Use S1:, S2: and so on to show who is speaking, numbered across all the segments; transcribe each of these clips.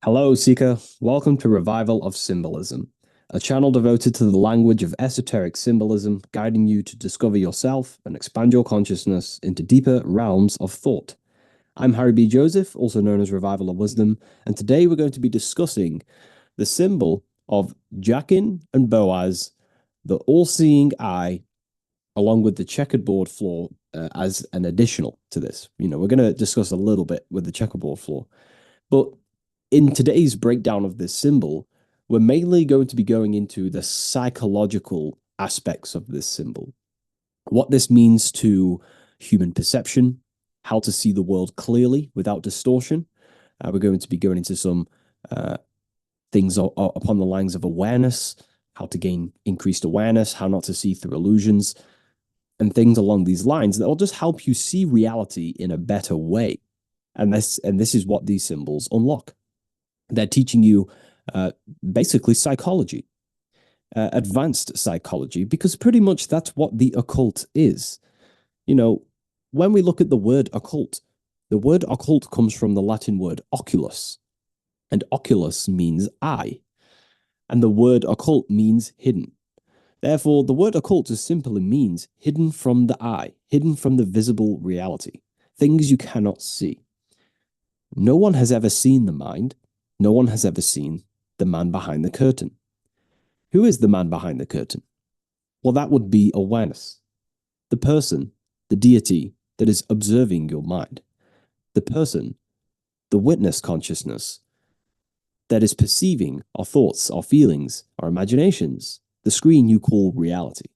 S1: Hello, Seeker. Welcome to Revival of Symbolism, a channel devoted to the language of esoteric symbolism, guiding you to discover yourself and expand your consciousness into deeper realms of thought. I'm Harry B. Joseph, also known as Revival of Wisdom, and today we're going to be discussing the symbol of Jachin and Boaz, the all-seeing eye, along with the checkerboard floor as an additional to this. We're going to discuss a little bit with the checkerboard floor. But in today's breakdown of this symbol, we're mainly going to be going into the psychological aspects of this symbol, what this means to human perception, how to see the world clearly without distortion. We're going to be going into some uh, things upon the lines of awareness, how to gain increased awareness, how not to see through illusions, and things along these lines that will just help you see reality in a better way. And this is what these symbols unlock. They're teaching you uh, basically psychology, advanced psychology, because pretty much that's what the occult is. You know, when we look at the word occult comes from the Latin word oculus, and oculus means eye, and the word occult means hidden. Therefore, the word occult just simply means hidden from the eye, hidden from the visible reality, things you cannot see. No one has ever seen the mind. No one has ever seen the man behind the curtain. Who is the man behind the curtain? Well, that would be awareness, the person, the deity that is observing your mind, the person, the witness consciousness that is perceiving our thoughts, our feelings, our imaginations, the screen you call reality.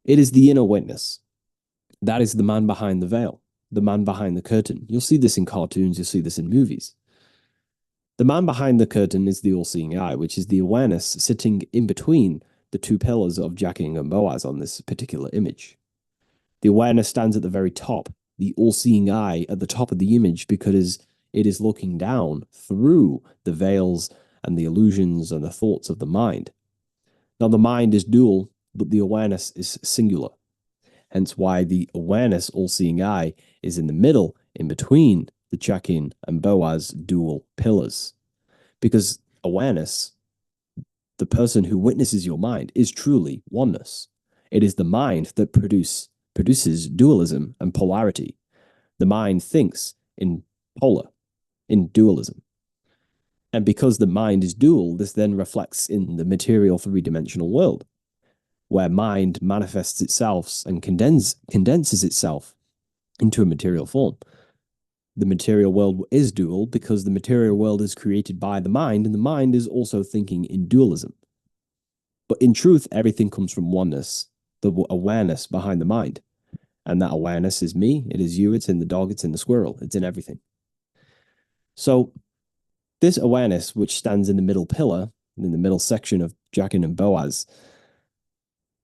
S1: It is the inner witness. That is the man behind the veil, the man behind the curtain. You'll see this in cartoons, you'll see this in movies. The man behind the curtain is the all-seeing eye, which is the awareness sitting in between the two pillars of Jachin and Boaz on this particular image. The awareness stands at the very top, the all-seeing eye at the top of the image, because it is looking down through the veils and the illusions and the thoughts of the mind. Now, the mind is dual, but the awareness is singular. Hence why the awareness, all-seeing eye, is in the middle, in between the Jachin and Boaz dual pillars. Because awareness, the person who witnesses your mind, is truly oneness. It is the mind that produces dualism and polarity. The mind thinks in polar, in dualism. And because the mind is dual, this then reflects in the material three-dimensional world, where mind manifests itself and condenses itself into a material form. The material world is dual because the material world is created by the mind, and the mind is also thinking in dualism. But in truth, everything comes from oneness, the awareness behind the mind. And that awareness is me, it is you, it's in the dog, it's in the squirrel, it's in everything. So this awareness, which stands in the middle pillar, in the middle section of Jachin and Boaz,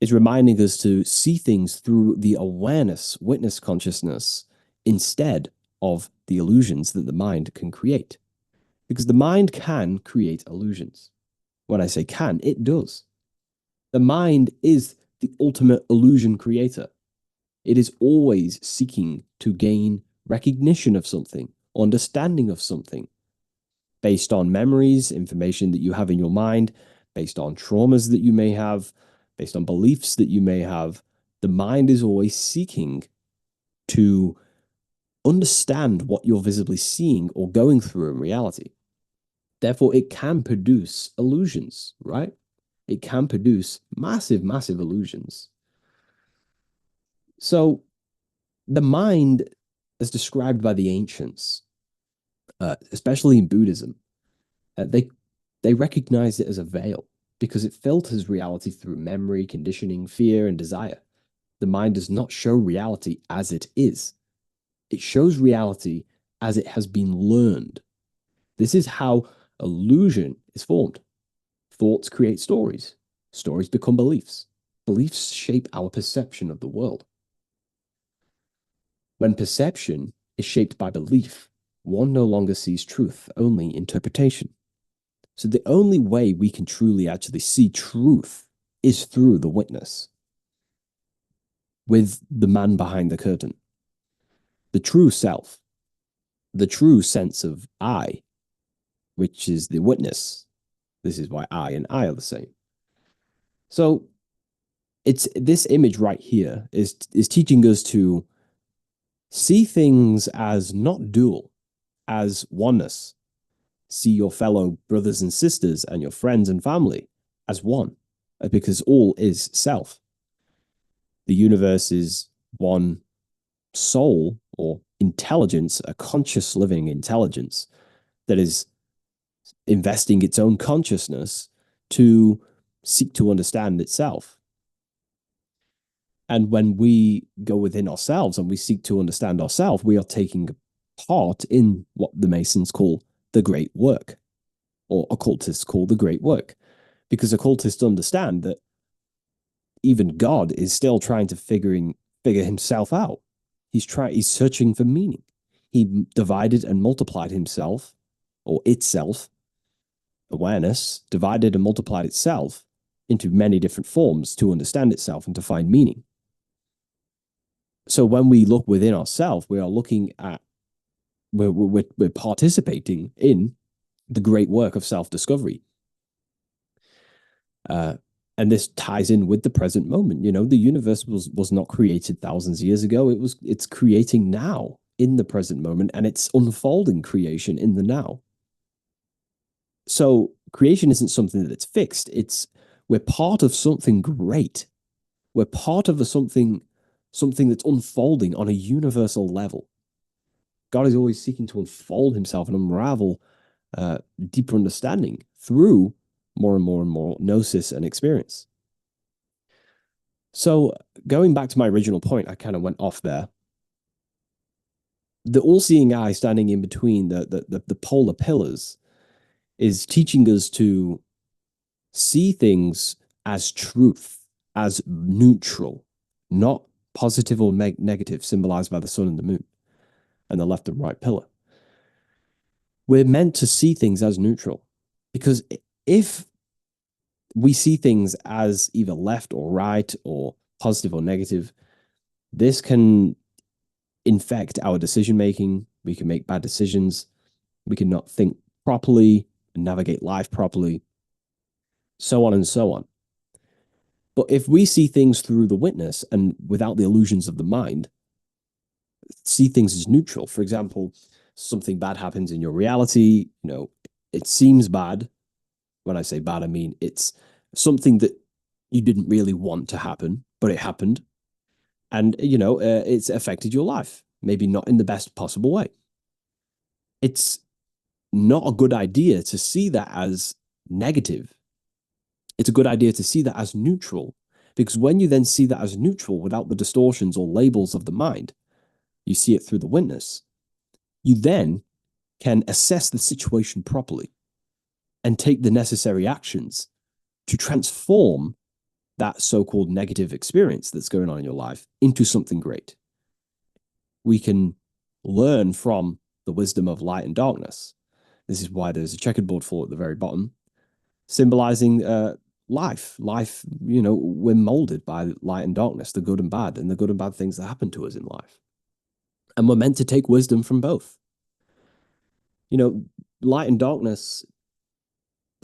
S1: is reminding us to see things through the awareness, witness consciousness, instead of the illusions that the mind can create. Because the mind can create illusions. When I say can, it does. The mind is the ultimate illusion creator. It is always seeking to gain recognition of something, understanding of something, based on memories, information that you have in your mind, based on traumas that you may have, based on beliefs that you may have. The mind is always seeking to understand what you're visibly seeing or going through in reality. Therefore, it can produce illusions, right? It can produce massive, massive illusions. So, the mind, as described by the ancients, especially in Buddhism, they recognize it as a veil because it filters reality through memory, conditioning, fear, and desire. The mind does not show reality as it is. It shows reality as it has been learned. This is how illusion is formed. Thoughts create stories. Stories become beliefs. Beliefs shape our perception of the world. When perception is shaped by belief, one no longer sees truth, only interpretation. So the only way we can truly actually see truth is through the witness, with the man behind the curtain. The true self, the true sense of I, which is the witness. This is why I and I are the same. So it's this image right here is teaching us to see things as not dual, as oneness. See your fellow brothers and sisters and your friends and family as one, because all is self. The universe is one soul or intelligence, a conscious living intelligence that is investing its own consciousness to seek to understand itself. And when we go within ourselves and we seek to understand ourselves, we are taking part in what the Masons call the great work, or occultists call the great work, because occultists understand that even God is still trying to figure himself out. He's searching for meaning. He divided and multiplied himself, or itself, awareness, divided and multiplied itself into many different forms to understand itself and to find meaning. So when we look within ourselves, we are looking at, we're participating in the great work of self-discovery. And this ties in with the present moment. You know, the universe was not created thousands of years ago. It's creating now in the present moment, and it's unfolding creation in the now. So creation isn't something that's fixed. We're part of something great. We're part of something that's unfolding on a universal level. God is always seeking to unfold himself and unravel deeper understanding through more and more and more gnosis and experience. So going back to my original point, I kind of went off there. The all-seeing eye standing in between the polar pillars is teaching us to see things as truth, as neutral, not positive or negative, symbolized by the sun and the moon and the left and right pillar. We're meant to see things as neutral, because if we see things as either left or right or positive or negative, this can infect our decision making. We can make bad decisions. We can not think properly and navigate life properly, so on and so on. But if we see things through the witness and without the illusions of the mind, see things as neutral. For example, something bad happens in your reality, you know, it seems bad. When I say bad, I mean it's something that you didn't really want to happen, but it happened. And, you know, it's affected your life, maybe not in the best possible way. It's not a good idea to see that as negative. It's a good idea to see that as neutral, because when you then see that as neutral without the distortions or labels of the mind, you see it through the witness, you then can assess the situation properly and take the necessary actions to transform that so-called negative experience that's going on in your life into something great. We can learn from the wisdom of light and darkness. This is why there's a checkerboard floor at the very bottom, symbolizing life. Life, you know, we're molded by light and darkness, the good and the good and bad things that happen to us in life. And we're meant to take wisdom from both. You know, light and darkness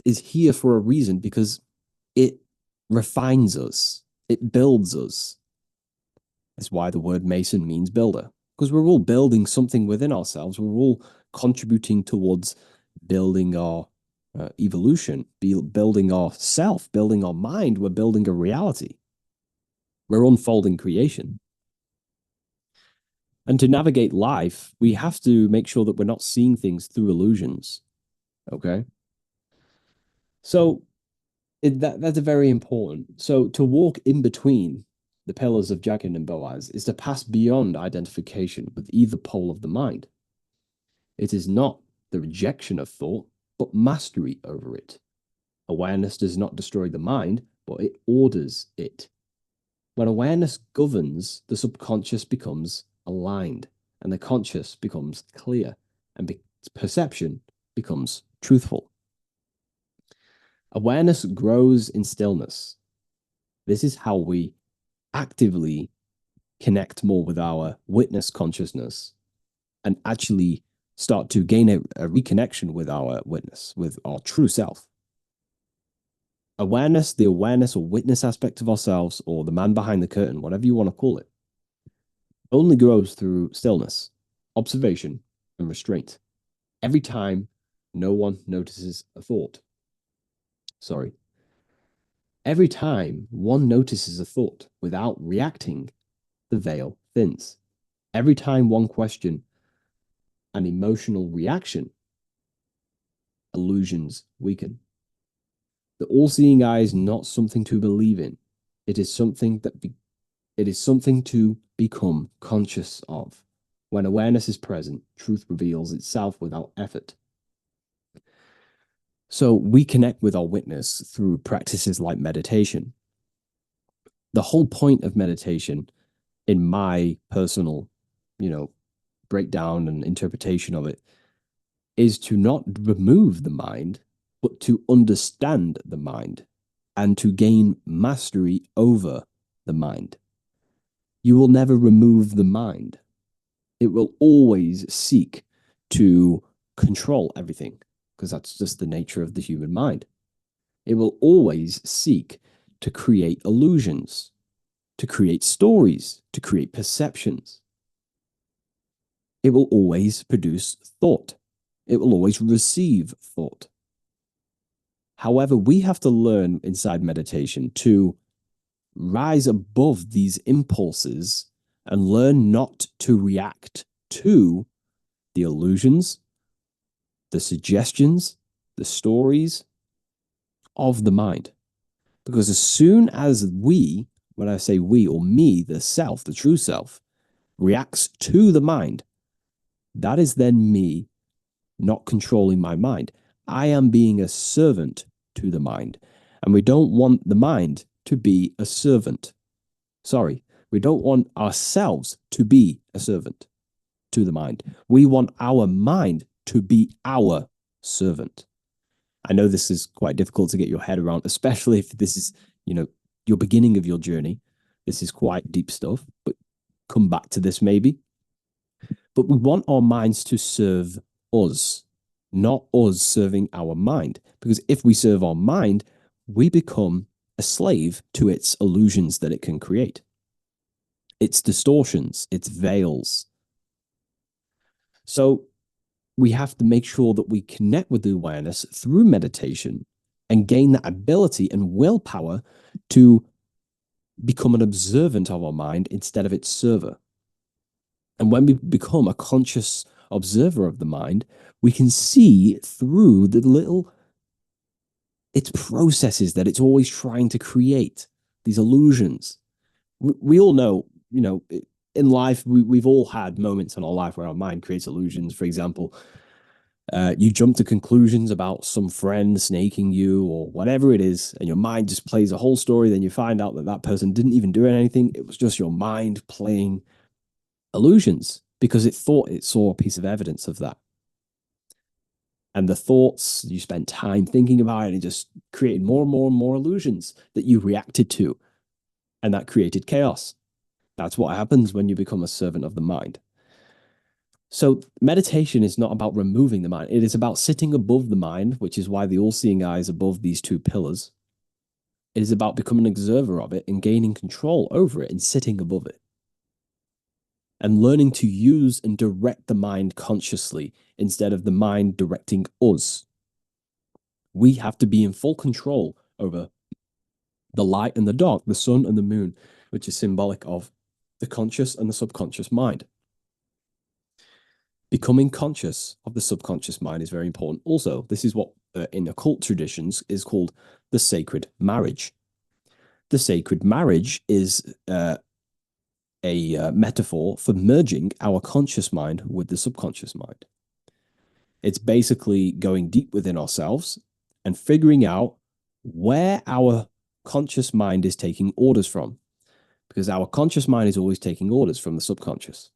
S1: is here for a reason, because it refines us, it builds us. That's why the word Mason means builder, because we're all building something within ourselves. We're all contributing towards building our evolution, building our self, building our mind. We're building a reality. We're unfolding creation. And to navigate life, we have to make sure that we're not seeing things through illusions. Okay. So that's very important. So to walk in between the pillars of Jachin and Boaz is to pass beyond identification with either pole of the mind. It is not the rejection of thought, but mastery over it. Awareness does not destroy the mind, but it orders it. When awareness governs, the subconscious becomes aligned, and the conscious becomes clear, and perception becomes truthful. Awareness grows in stillness. This is how we actively connect more with our witness consciousness and actually start to gain a reconnection with our witness, with our true self. Awareness, the awareness or witness aspect of ourselves, or the man behind the curtain, whatever you want to call it, only grows through stillness, observation, and restraint. Every time no one notices a thought. Sorry. Every time one notices a thought without reacting, the veil thins. Every time one question an emotional reaction, illusions weaken. The all-seeing eye is not something to believe in. It is something to become conscious of. When awareness is present, truth reveals itself without effort. So we connect with our witness through practices like meditation. The whole point of meditation, in my personal, breakdown and interpretation of it, is to not remove the mind, but to understand the mind and to gain mastery over the mind. You will never remove the mind. It will always seek to control everything, because that's just the nature of the human mind. It will always seek to create illusions, to create stories, to create perceptions. It will always produce thought. It will always receive thought. However, we have to learn inside meditation to rise above these impulses and learn not to react to the illusions, the suggestions, the stories of the mind. Because as soon as we, when I say we or me, the self, the true self, reacts to the mind, that is then me not controlling my mind. I am being a servant to the mind. And we don't want the mind to be a servant. Sorry, we don't want ourselves to be a servant to the mind. We want our mind to be our servant. I know this is quite difficult to get your head around, especially if this is, your beginning of your journey. This is quite deep stuff, but come back to this maybe. But we want our minds to serve us, not us serving our mind. Because if we serve our mind, we become a slave to its illusions that it can create, its distortions, its veils. So we have to make sure that we connect with the awareness through meditation and gain that ability and willpower to become an observant of our mind instead of its server. And when we become a conscious observer of the mind, we can see through its processes that it's always trying to create, these illusions. We all know, in life, we've all had moments in our life where our mind creates illusions. For example, you jump to conclusions about some friend snaking you or whatever it is, and your mind just plays a whole story. Then you find out that that person didn't even do anything. It was just your mind playing illusions because it thought it saw a piece of evidence of that. And the thoughts, you spent time thinking about it, and it just created more and more and more illusions that you reacted to. And that created chaos. That's what happens when you become a servant of the mind. So meditation is not about removing the mind. It is about sitting above the mind, which is why the all-seeing eye is above these two pillars. It is about becoming an observer of it and gaining control over it and sitting above it. And learning to use and direct the mind consciously instead of the mind directing us. We have to be in full control over the light and the dark, the sun and the moon, which is symbolic of the conscious and the subconscious mind. Becoming conscious of the subconscious mind is very important. Also, this is what in occult traditions is called the sacred marriage. The sacred marriage is a metaphor for merging our conscious mind with the subconscious mind. It's basically going deep within ourselves and figuring out where our conscious mind is taking orders from, because our conscious mind is always taking orders from the subconscious.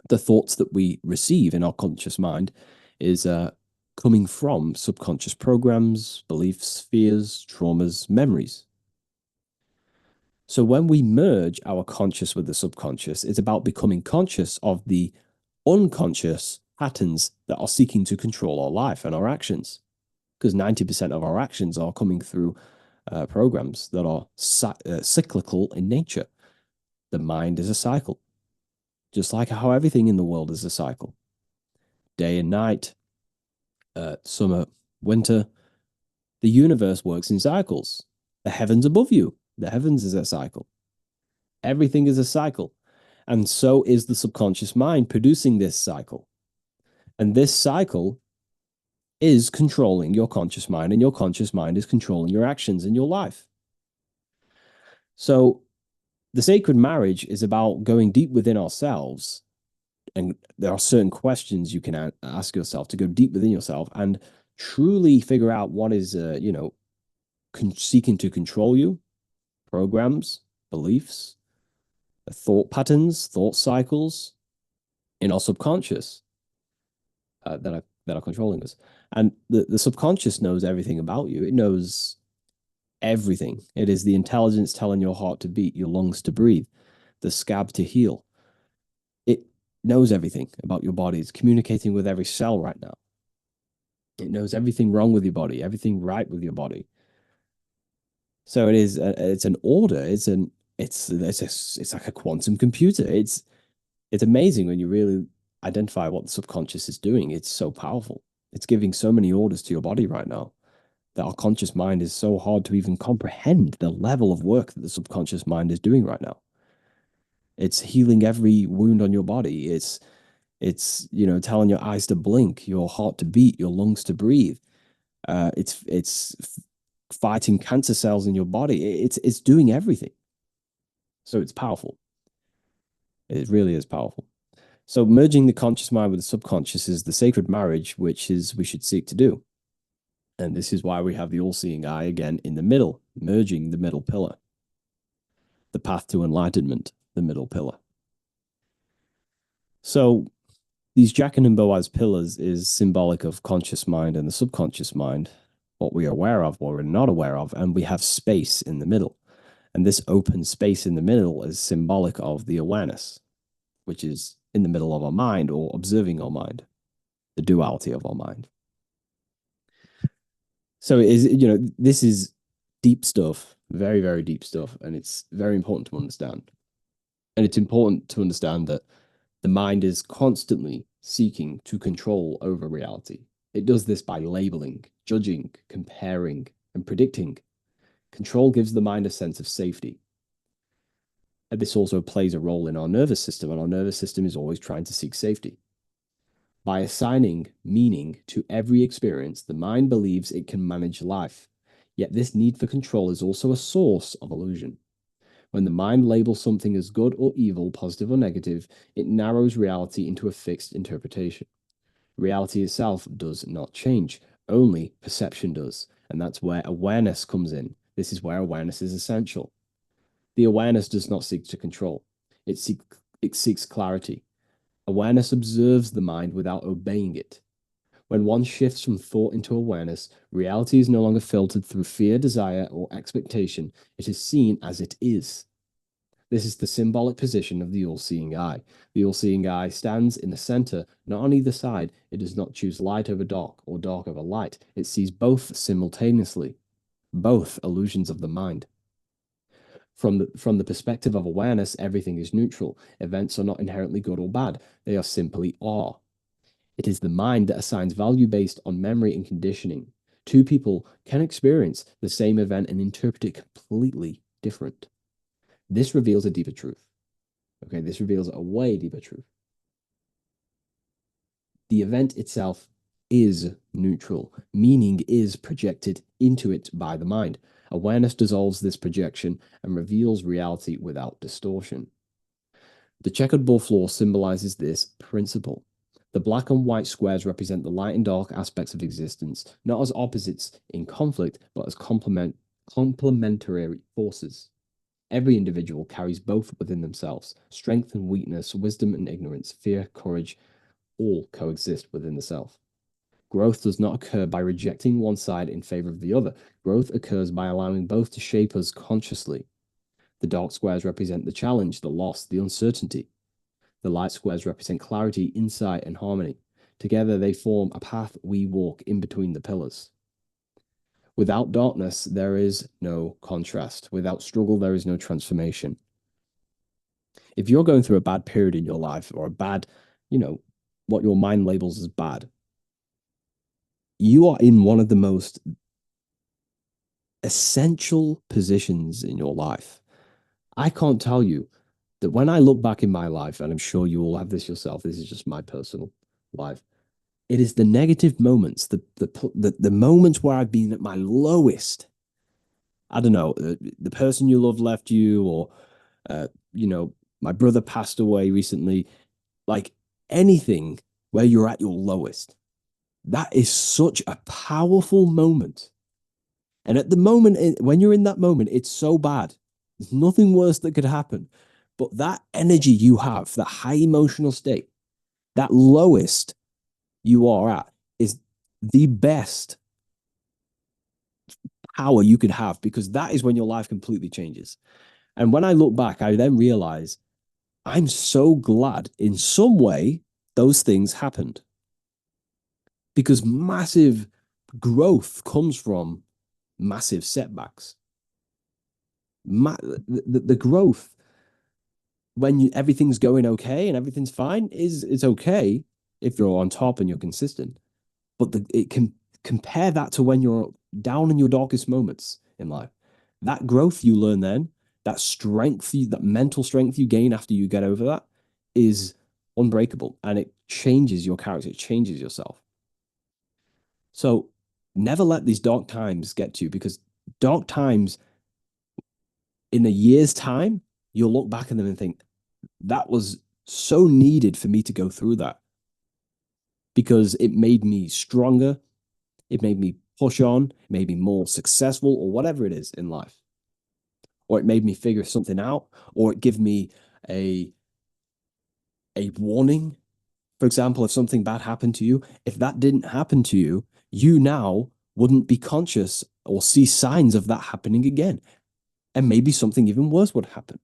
S1: The thoughts that we receive in our conscious mind is coming from subconscious programs, beliefs, fears, traumas, memories. So when we merge our conscious with the subconscious, it's about becoming conscious of the unconscious patterns that are seeking to control our life and our actions. Because 90% of our actions are coming through programs that are cyclical in nature. The mind is a cycle, just like how everything in the world is a cycle. Day and night, summer, winter. The universe works in cycles. The heavens above you, the heavens is a cycle. Everything is a cycle. And so is the subconscious mind producing this cycle. And this cycle is controlling your conscious mind, and your conscious mind is controlling your actions in your life. So the sacred marriage is about going deep within ourselves. And there are certain questions you can ask yourself to go deep within yourself and truly figure out what is, seeking to control you, programs, beliefs, thought patterns, thought cycles in our subconscious that are controlling us. And the subconscious knows everything about you. It knows everything. It is the intelligence telling your heart to beat, your lungs to breathe, the scab to heal. It knows everything about your body. It's communicating with every cell right now. It knows everything wrong with your body, everything right with your body. So it's an order. It's like a quantum computer. It's amazing when you really identify what the subconscious is doing. It's so powerful. It's giving so many orders to your body right now that our conscious mind is so hard to even comprehend the level of work that the subconscious mind is doing right now. It's healing every wound on your body. It's telling your eyes to blink, your heart to beat, your lungs to breathe. It's fighting cancer cells in your body. It's doing everything. So it's powerful. It really is powerful. So merging the conscious mind with the subconscious is the sacred marriage, which is we should seek to do. And this is why we have the all-seeing eye again in the middle, merging the middle pillar. The path to enlightenment, the middle pillar. So these Jachin and Boaz pillars is symbolic of conscious mind and the subconscious mind, what we are aware of, what we're not aware of, and we have space in the middle. And this open space in the middle is symbolic of the awareness, which is in the middle of our mind or observing our mind, the duality of our mind. So this is deep stuff, very, very deep stuff, and it's very important to understand. And it's important to understand that the mind is constantly seeking to control over reality. It does this by labeling, judging, comparing, and predicting. Control gives the mind a sense of safety. And this also plays a role in our nervous system, and our nervous system is always trying to seek safety. By assigning meaning to every experience, the mind believes it can manage life. Yet this need for control is also a source of illusion. When the mind labels something as good or evil, positive or negative, it narrows reality into a fixed interpretation. Reality itself does not change, only perception does. And that's where awareness comes in. This is where awareness is essential. The awareness does not seek to control, it seeks clarity. Awareness observes the mind without obeying it. When one shifts from thought into awareness, reality is no longer filtered through fear, desire, or expectation. It is seen as it is. This is the symbolic position of the all-seeing eye. The all-seeing eye stands in the center, not on either side. It does not choose light over dark or dark over light. It sees both simultaneously, both illusions of the mind. From the perspective of awareness, everything is neutral. Events are not inherently good or bad. They are simply are. It is the mind that assigns value based on memory and conditioning. Two people can experience the same event and interpret it completely different. This reveals a deeper truth. Okay, this reveals a way deeper truth. The event itself is neutral. Meaning is projected into it by the mind. Awareness dissolves this projection and reveals reality without distortion. The checkered ball floor symbolizes this principle. The black and white squares represent the light and dark aspects of existence, not as opposites in conflict, but as complementary forces. Every individual carries both within themselves. Strength and weakness, wisdom and ignorance, fear, courage, all coexist within the self. Growth does not occur by rejecting one side in favor of the other. Growth occurs by allowing both to shape us consciously. The dark squares represent the challenge, the loss, the uncertainty. The light squares represent clarity, insight, and harmony. Together they form a path we walk in between the pillars. Without darkness, there is no contrast. Without struggle, there is no transformation. If you're going through a bad period in your life or a bad, you know, what your mind labels as bad, you are in one of the most essential positions in your life. I can't tell you that when I look back in my life, and I'm sure you all have this yourself, this is just my personal life. It is the negative moments, the moments where I've been at my lowest. I don't know, the person you love left you, or you know, my brother passed away recently. Like anything where you're at your lowest, that is such a powerful moment. And at the moment, when you're in that moment, it's so bad. There's nothing worse that could happen. But that energy you have, that high emotional state, that lowest you are at, is the best power you could have, because that is when your life completely changes. And when I look back, I then realize I'm so glad in some way those things happened, because massive growth comes from massive setbacks. The growth when everything's going okay and everything's fine is it's okay if you're on top and you're consistent. But it can compare that to when you're down in your darkest moments in life. That growth you learn then, that strength, that mental strength you gain after you get over that is unbreakable, and it changes your character, it changes yourself. So never let these dark times get to you, because dark times in a year's time, you'll look back at them and think, that was so needed for me to go through that, because it made me stronger. It made me push on, it made me more successful, or whatever it is in life. Or it made me figure something out, or it gave me a warning. For example, if something bad happened to you, if that didn't happen to you, you now wouldn't be conscious or see signs of that happening again. And maybe something even worse would happen.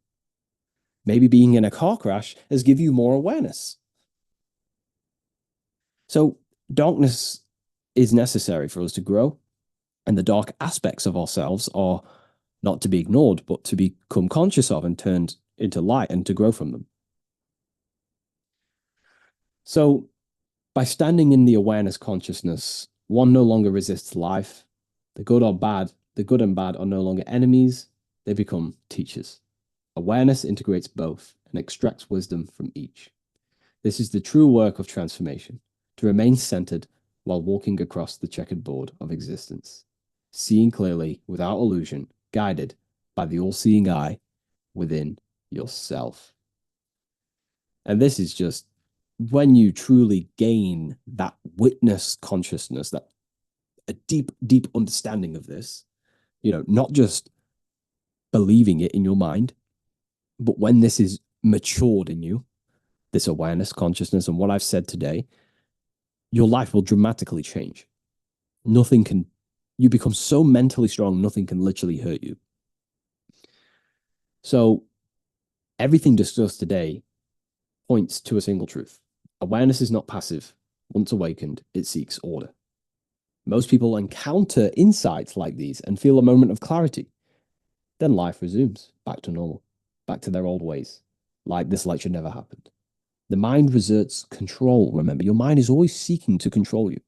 S1: Maybe being in a car crash has given you more awareness. So darkness is necessary for us to grow, and the dark aspects of ourselves are not to be ignored, but to become conscious of and turned into light and to grow from them. So by standing in the awareness consciousness, one no longer resists life. The good and bad are no longer enemies, they become teachers. Awareness integrates both and extracts wisdom from each. This is the true work of transformation, to remain centered while walking across the checkered board of existence, seeing clearly without illusion, guided by the all-seeing eye within yourself. And this is just when you truly gain that witness consciousness, that a deep, deep understanding of this, not just believing it in your mind, but when this is matured in you, this awareness, consciousness, and what I've said today, your life will dramatically change. You become so mentally strong, nothing can literally hurt you. So everything discussed today points to a single truth. Awareness is not passive. Once awakened, it seeks order. Most people encounter insights like these and feel a moment of clarity. Then life resumes back to normal, back to their old ways, like this lecture never happened. The mind reserts control. Remember, your mind is always seeking to control you.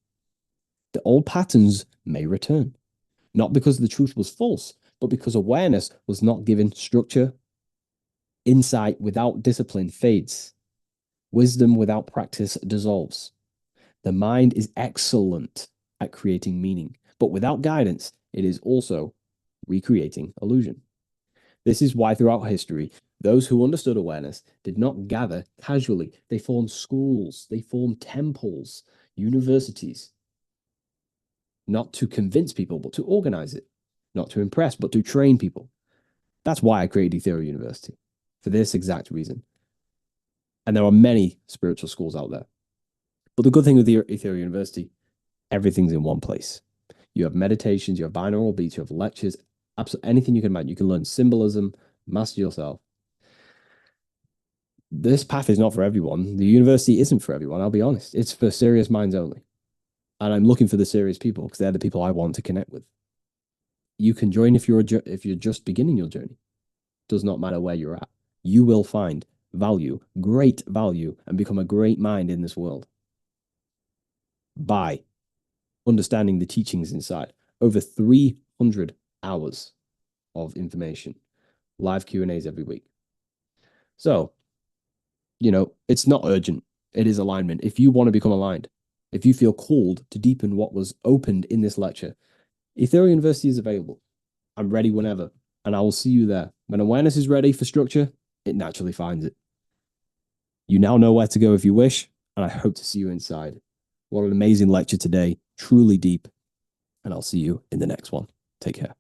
S1: The old patterns may return, not because the truth was false, but because awareness was not given structure. Insight without discipline fades. Wisdom without practice dissolves. The mind is excellent at creating meaning, but without guidance, it is also recreating illusion. This is why throughout history, those who understood awareness did not gather casually. They formed schools, they formed temples, universities, not to convince people, but to organize it, not to impress, but to train people. That's why I created Ethereal University, for this exact reason. And there are many spiritual schools out there. But the good thing with the Ethereal University, everything's in one place. You have meditations, you have binaural beats, you have lectures, absolutely anything you can imagine. You can learn symbolism, master yourself. This path is not for everyone. The university isn't for everyone. I'll be honest. It's for serious minds only. And I'm looking for the serious people because they're the people I want to connect with. You can join if you're just beginning your journey. Does not matter where you're at. You will find value, great value, and become a great mind in this world by understanding the teachings inside. Over 300 hours of information, live Q&As every week. So, it's not urgent. It is alignment. If you want to become aligned, if you feel called to deepen what was opened in this lecture, Ethereal University is available. I'm ready whenever, and I will see you there. When awareness is ready for structure, it naturally finds it. You now know where to go if you wish, and I hope to see you inside. What an amazing lecture today, truly deep, and I'll see you in the next one. Take care.